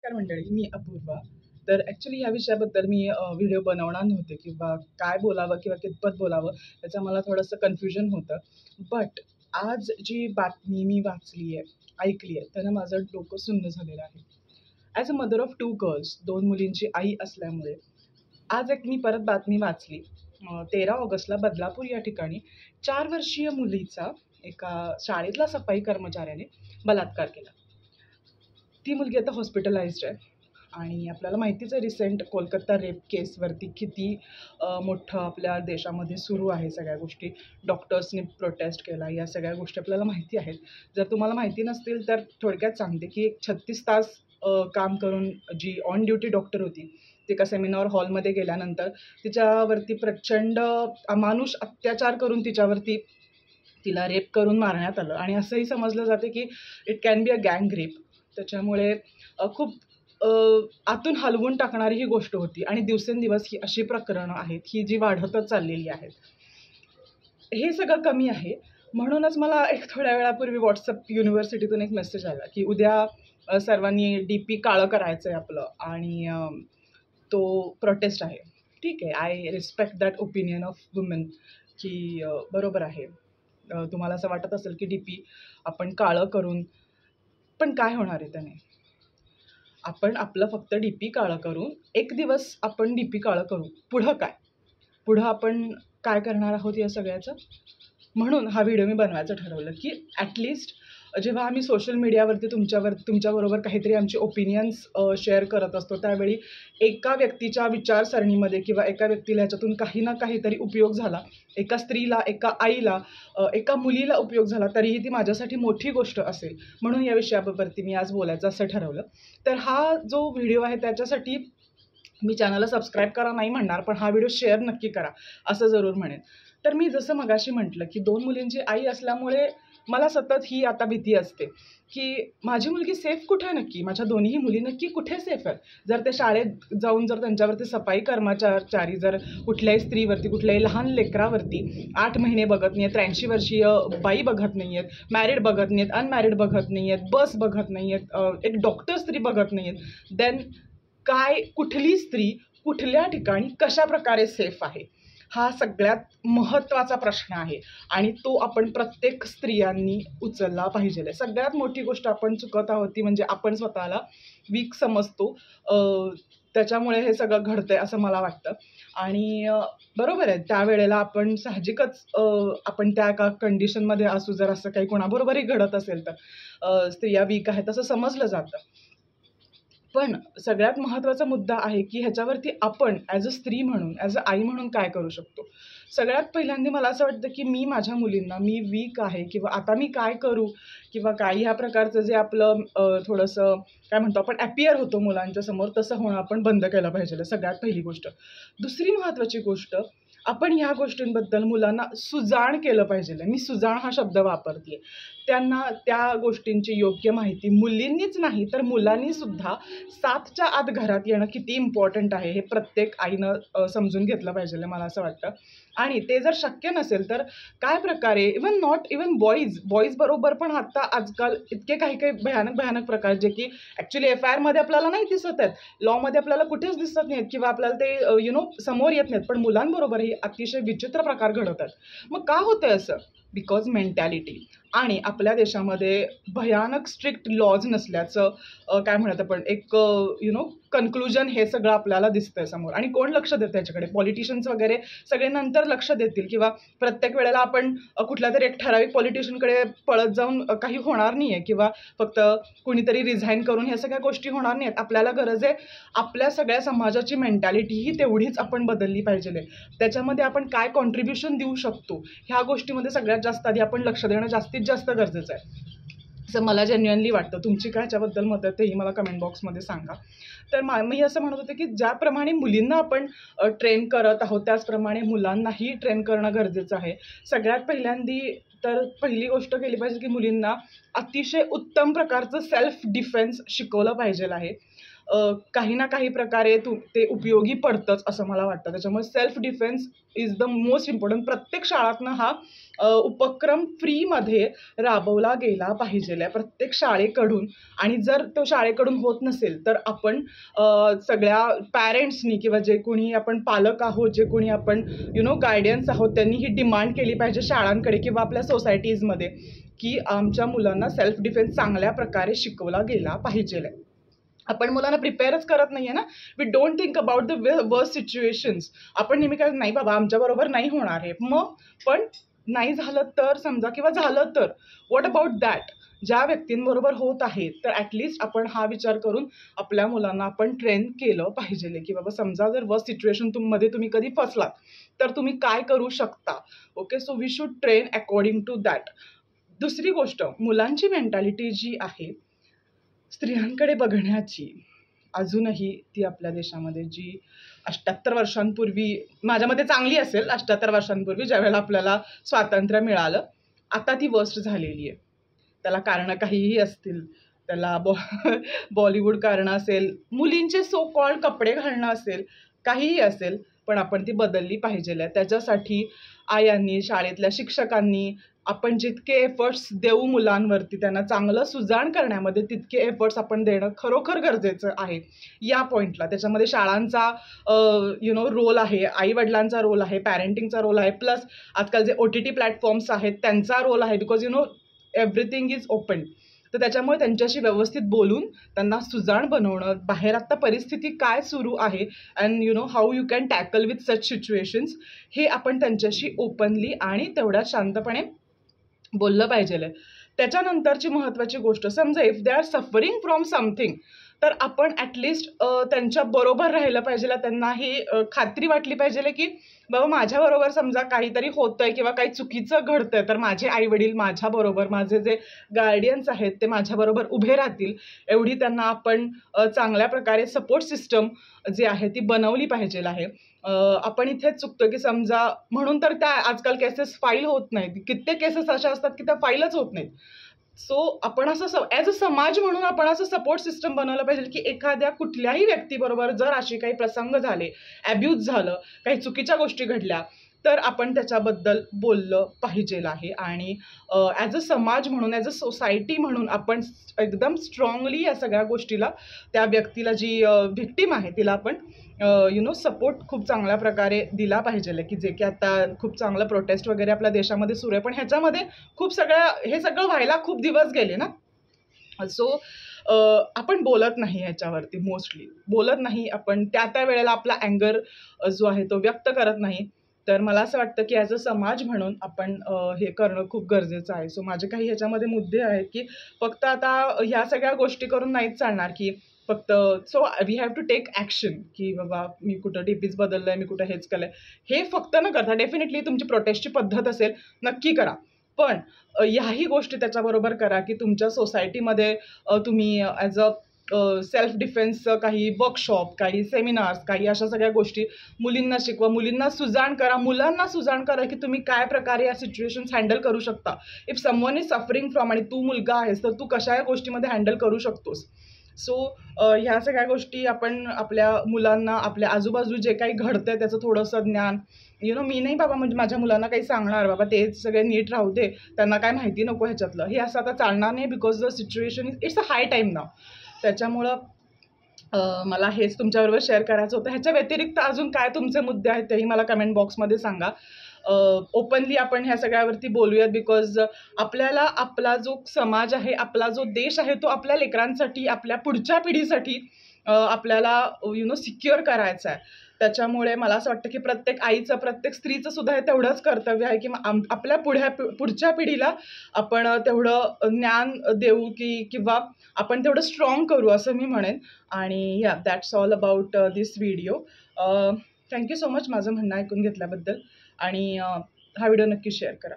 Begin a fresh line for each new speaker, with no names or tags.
नमस्कार मंडळी, मी अपूर्वा. तर ॲक्च्युली या विषयाबद्दल मी व्हिडिओ बनवणार नव्हते किंवा काय बोलावं किंवा कितपत बोलावं याचं मला थोडंसं कन्फ्युजन होतं. बट आज जी बातमी मी वाचली आहे, ऐकली आहे, त्यानं माझं डोकं सुन्न झालेलं आहे. As a mother of 2 girls, 2 मुलींची आई असल्यामुळे आज एक मी परत बातमी वाचली. 13 ऑगस्टला बदलापूर या ठिकाणी 4 वर्षीय मुलीचा एका शाळेतल्या सफाई कर्मचाऱ्याने बलात्कार केला. ती मुलगी आता हॉस्पिटलाइज्ड आहे आणि आपल्याला माहितीच आहे रिसेंट कोलकाता रेप केसवरती किती मोठं आपल्या देशामध्ये सुरू आहे सगळ्या गोष्टी. डॉक्टर्सनी प्रोटेस्ट केला, या सगळ्या गोष्टी आपल्याला माहिती आहेत. जर तुम्हाला माहिती नसतील तर थोडक्यात सांगते की एक 36 तास काम करून जी ऑन ड्युटी डॉक्टर होती, ती एका सेमिनार हॉलमध्ये गेल्यानंतर तिच्यावरती प्रचंड अमानुष अत्याचार करून तिला रेप करून मारण्यात आलं आणि असंही समजलं जाते की इट कॅन बी अ गँग रेप. त्याच्यामुळे खूप आतून हलवून टाकणारी ही गोष्ट होती आणि दिवसेंदिवस ही अशी प्रकरणं आहेत ही जी वाढतच चाललेली आहेत. हे सगळं कमी आहे म्हणूनच मला एक थोड्या वेळापूर्वी व्हॉट्सअप युनिव्हर्सिटीतून एक मेसेज आला की उद्या सर्वांनी DP काळं करायचं आहे आपलं आणि तो प्रोटेस्ट आहे. ठीक आहे, I respect that opinion of women की बरोबर आहे. तुम्हाला असं वाटत असेल की DP आपण काळं करून पण काय होणार आहे त्याने? आपण आपलं फक्त DP काळं करून एक दिवस आपण DP काळं करू. पुढं काय? पुढं आपण काय करणार आहोत या सगळ्याचं? म्हणून हा व्हिडिओ मी बनवायचं ठरवलं की ॲटलिस्ट जेव्हा आम्ही सोशल मीडियावरती तुमच्याबरोबर काहीतरी आमचे ओपिनियन्स शेअर करत असतो, त्यावेळी एका व्यक्तीच्या विचारसरणीमध्ये किंवा एका व्यक्तीला ह्याच्यातून काही ना काहीतरी उपयोग झाला, एका स्त्रीला, एका आईला, एका मुलीला उपयोग झाला, तरीही ती माझ्यासाठी मोठी गोष्ट असेल. म्हणून या विषयावरती मी आज बोलायचं असं ठरवलं. तर हा जो व्हिडिओ आहे त्याच्यासाठी मी चॅनलला सबस्क्राईब करा नाही म्हणणार, पण हा व्हिडिओ शेअर नक्की करा असं जरूर म्हणेन. तर मी जसं मगाशी म्हटलं की 2 मुलींची आई असल्यामुळे मला सतत ही आता भीती असते की माझी मुलगी सेफ कुठे आहे नक्की? माझ्या दोन्हीही मुली नक्की कुठे सेफ आहेत? जर ते शाळेत जाऊन जर त्यांच्यावरती सफाई कर्मचारी जर कुठल्याही स्त्रीवरती, कुठल्याही लहान लेकरावरती 8 महिने बघत नाही आहेत, 83 वर्षीय बाई बघत नाही आहेत, मॅरिड बघत नाही आहेत, अनमॅरिड बघत नाही आहेत, बस बघत नाही आहेत, एक डॉक्टर स्त्री बघत नाही आहेत, देन काय कुठली स्त्री कुठल्या ठिकाणी कशाप्रकारे सेफ आहे? हा सगळ्यात महत्त्वाचा प्रश्न आहे आणि तो आपण प्रत्येक स्त्रियांनी उचलला पाहिजे. सगळ्यात मोठी गोष्ट आपण चुकत आहोत ती म्हणजे आपण स्वतःला वीक समजतो. त्याच्यामुळे हे सगळं घडतंय असं मला वाटतं आणि बरोबर आहे, त्यावेळेला आपण साहजिकच आपण त्या एका कंडिशनमध्ये असू, जर असं काही कोणाबरोबरही घडत असेल तर स्त्रिया वीक आहेत असं समजलं जातं. पण सगळ्यात महत्त्वाचा मुद्दा आहे की ह्याच्यावरती आपण ॲज अ स्त्री म्हणून, ॲज अ आई म्हणून काय करू शकतो? सगळ्यात पहिल्यांदा मला असं वाटतं की मी माझ्या मुलींना, मी वीक आहे किंवा आता मी काय करू किंवा काय ह्या प्रकारचं जे आपलं थोडंसं काय म्हणतो आपण ॲपियर होतो मुलांच्या समोर, तसं होणं आपण बंद केलं पाहिजे. सगळ्यात पहिली गोष्ट. दुसरी महत्त्वाची गोष्ट, आपण ह्या गोष्टींबद्दल मुलांना सुजाण केलं पाहिजे. मी सुजाण हा शब्द वापरते. त्यांना त्या गोष्टींची योग्य माहिती मुलींनीच नाही तर मुलांनीसुद्धा 7च्या आत घरात येणं किती इम्पॉर्टंट आहे हे प्रत्येक आईनं समजून घेतलं पाहिजे मला असं वाटतं. आणि ते जर शक्य नसेल तर काय प्रकारे नॉट इवन बॉईज बरोबर पण आता आजकाल इतके काही भयानक प्रकार जे की ॲक्च्युली FIRमध्ये आपल्याला नाही दिसत आहेत, लॉमध्ये आपल्याला कुठेच दिसत नाहीत किंवा आपल्याला ते समोर येत नाहीत, पण मुलांबरोबरही अतिशय विचित्र प्रकार घडतात. मग का होतंय असं? Because mentality. आणि आपल्या देशामध्ये भयानक स्ट्रिक्ट लॉज नसल्याचं काय म्हणत आपण एक कन्क्लुजन हे सगळं आपल्याला दिसतंय समोर. आणि कोण लक्ष देतं याच्याकडे? पॉलिटिशियन्स वगैरे सगळे नंतर लक्ष देतील किंवा प्रत्येक वेळेला आपण कुठल्या तरी एक ठराविक पॉलिटिशियनकडे पळत जाऊन काही होणार नाही आहे किंवा फक्त कुणीतरी रिझाईन करून ह्या सगळ्या गोष्टी होणार नाही आहेत. आपल्याला गरज आहे आपल्या सगळ्या समाजाची मेंटॅलिटीही तेवढीच आपण बदलली पाहिजे. त्याच्यामध्ये आपण काय कॉन्ट्रीब्युशन देऊ शकतो ह्या गोष्टीमध्ये सगळ्यात जास्त आधी आपण लक्ष देणं जास्तीत जास्त गरजेचं आहे असं मला जेन्युइनली वाटतं. तुमची काय ह्याच्याबद्दल मत आहे तेही मला कमेंट बॉक्समध्ये सांगा. तर मी असं म्हणत होते की ज्याप्रमाणे मुलींना आपण ट्रेन करत आहोत त्याचप्रमाणे मुलांनाही ट्रेन करणं गरजेचं आहे. सगळ्यात पहिल्यांदी तर पहिली गोष्ट केली पाहिजे की मुलींना अतिशय उत्तम प्रकारचं सेल्फ डिफेन्स शिकवलं पाहिजे आहे. काही ना काही प्रकारे ते उपयोगी पडतंच असं मला वाटतं. त्याच्यामुळे self defence is the most important. प्रत्येक शाळातनं हा उपक्रम फ्रीमध्ये राबवला गेला पाहिजे प्रत्येक शाळेकडून. आणि जर तो शाळेकडून होत नसेल तर आपण सगळ्या पॅरेंट्सनी किंवा जे कोणी आपण पालक आहोत, जे कोणी आपण गायडन्स आहोत, त्यांनी ही डिमांड केली पाहिजे शाळांकडे किंवा आपल्या सोसायटीजमध्ये की आमच्या मुलांना सेल्फ डिफेन्स चांगल्या प्रकारे शिकवला गेला पाहिजे. आपण मुलांना प्रिपेअरच करत नाहीये ना. We don't think about the worst situations. आपण नेहमी काय, नाही बाबा आमच्याबरोबर नाही होणार हे. मग पण नाही झालं तर समजा, किंवा झालं तर व्हॉट अबाउट दॅट. ज्या व्यक्तींबरोबर होत आहे तर ॲटलिस्ट आपण हा विचार करून आपल्या मुलांना आपण ट्रेन केलं पाहिजे की बाबा समजा जर वर्स्ट सिच्युएशन मध्ये तुम्ही कधी फसलात तर तुम्ही काय करू शकता. Okay, so we should train according to that. दुसरी गोष्ट, मुलांची मेंटॅलिटी जी आहे स्त्रियांकडे बघण्याची, अजूनही ती आपल्या देशामध्ये जी 78 वर्षांपूर्वी माझ्या मते चांगली असेल, 78 वर्षांपूर्वी ज्यावेळेला आपल्याला स्वातंत्र्य मिळालं, आता ती वर्स्ट झालेली आहे. त्याला कारणं काहीही असतील, त्याला बॉलिवूड कारणं असेल, मुलींचे सो कॉल्ड कपडे घालणं असेल, काहीही असेल, पण आपण ती बदलली पाहिजे. त्याच्यासाठी आयांनी, शाळेतल्या शिक्षकांनी आपण जितके एफर्ट्स देऊ मुलांवरती, त्यांना चांगलं सुजाण करण्यामध्ये तितके एफर्ट्स आपण देणं खरोखर गरजेचं आहे या पॉईंटला. त्याच्यामध्ये शाळांचा रोल आहे, आईवडिलांचा रोल आहे, पॅरेंटिंगचा रोल आहे, प्लस आजकाल जे OTT प्लॅटफॉर्म्स आहेत त्यांचा रोल आहे. Because everything is open. तर त्याच्यामुळे त्यांच्याशी व्यवस्थित बोलून त्यांना सुजाण बनवणं, बाहेर आत्ता परिस्थिती काय सुरू आहे and how you can tackle with such situations, हे आपण त्यांच्याशी ओपनली आणि तेवढ्या शांतपणे बोललं पाहिजे. त्याच्यानंतरची महत्त्वाची गोष्ट, समजा if they are suffering from something, तर आपण ॲटलिस्ट त्यांच्या बरोबर राहिलं पाहिजे. त्यांना ही खात्री वाटली पाहिजे की बाबा माझ्याबरोबर समजा काहीतरी होतंय किंवा काही चुकीचं घडतंय तर माझे आईवडील माझ्याबरोबर, माझे जे गार्डियन्स आहेत ते माझ्याबरोबर उभे राहतील, एवढी त्यांना आपण चांगल्या प्रकारे सपोर्ट सिस्टम जी आहे ती बनवली पाहिजे आहे. आपण इथेच चुकतो की समजा, म्हणून तर त्या आजकाल केसेस फाईल होत नाहीत. कित्येक केसेस अशा असतात की त्या फाईलच होत नाहीत. सो आपण असं ॲज अ समाज म्हणून आपण असं सपोर्ट सिस्टम बनवलं पाहिजे की एखाद्या कुठल्याही व्यक्तीबरोबर जर असे काही प्रसंग झाले, ॲब्यूज झालं, काही चुकीच्या गोष्टी घडल्या, तर आपण त्याच्याबद्दल बोललं पाहिजे आहे. आणि ॲज अ समाज म्हणून, ॲज अ सोसायटी म्हणून आपण एकदम स्ट्रॉंगली या सगळ्या गोष्टीला, त्या व्यक्तीला जी व्हिक्टीम आहे तिला आपण सपोर्ट खूप चांगल्या प्रकारे दिला पाहिजे की जे की आता खूप चांगलं प्रोटेस्ट वगैरे आपल्या देशामध्ये सुरू आहे. पण ह्याच्यामध्ये हे सगळं व्हायला खूप दिवस गेले ना. सो आपण बोलत नाही ह्याच्यावरती, मोस्टली बोलत नाही आपण. त्या वेळेला आपला अँगर जो आहे तो व्यक्त करत नाही. तर मला असं वाटतं की ॲज अ समाज म्हणून आपण हे करणं खूप गरजेचं आहे. सो माझे काही ह्याच्यामध्ये मुद्दे आहेत की फक्त आता ह्या सगळ्या गोष्टी करून नाहीच चालणार की फक्त, so we have to take action की बाबा मी कुठं डीपीज बदललं आहे, मी कुठं हेच केलं आहे, हे फक्त न करता डेफिनेटली तुमची प्रोटेस्टची पद्धत असेल नक्की करा. पण ह्याही गोष्टी त्याच्याबरोबर करा की तुमच्या सोसायटीमध्ये तुम्ही ॲज अ सेल्फ डिफेन्सचं काही वर्कशॉप, काही सेमिनार्स, काही अशा सगळ्या गोष्टी मुलींना शिकवा, मुलींना सुजाण करा, मुलांना सुजाण करा की तुम्ही काय प्रकारे या सिच्युएशन्स हँडल करू शकता. If someone is suffering from आणि तू मुलगा आहेस तर तू कशा या गोष्टीमध्ये हँडल करू शकतोस. सो ह्या सगळ्या गोष्टी आपण आपल्या मुलांना, आपल्या आजूबाजू जे काही घडतंय त्याचं थोडंसं ज्ञान, मी नाही बाबा म्हणजे माझ्या मुलांना काही सांगणार बाबा ते सगळे नीट राहू दे, त्यांना काय माहिती नको ह्याच्यातलं, हे असं आता चालणार नाही. Because the situation it's a high time now. त्याच्यामुळं मला हेच तुमच्याबरोबर शेअर करायचं होतं. ह्याच्या व्यतिरिक्त अजून काय तुमचे मुद्दे आहेत तेही मला कमेंट बॉक्समध्ये सांगा. ओपनली आपण ह्या सगळ्यावरती बोलूयात. बिकॉज आपल्याला आपला जो समाज आहे, आपला जो देश आहे, तो आपल्या लेकरांसाठी, आपल्या पुढच्या पिढीसाठी आपल्याला सिक्युअर करायचा आहे. त्याच्यामुळे मला असं वाटतं की प्रत्येक आईचं, प्रत्येक स्त्रीचं सुद्धा हे तेवढंच कर्तव्य आहे की आपल्या पुढच्या पिढीला आपण तेवढं ज्ञान देऊ किंवा आपण तेवढं स्ट्रॉंग करू असं मी म्हणेन. आणि या that's all about this video. Thank you so much माझं म्हणणं ऐकून घेतल्याबद्दल. आणि हा व्हिडिओ नक्की शेअर करा.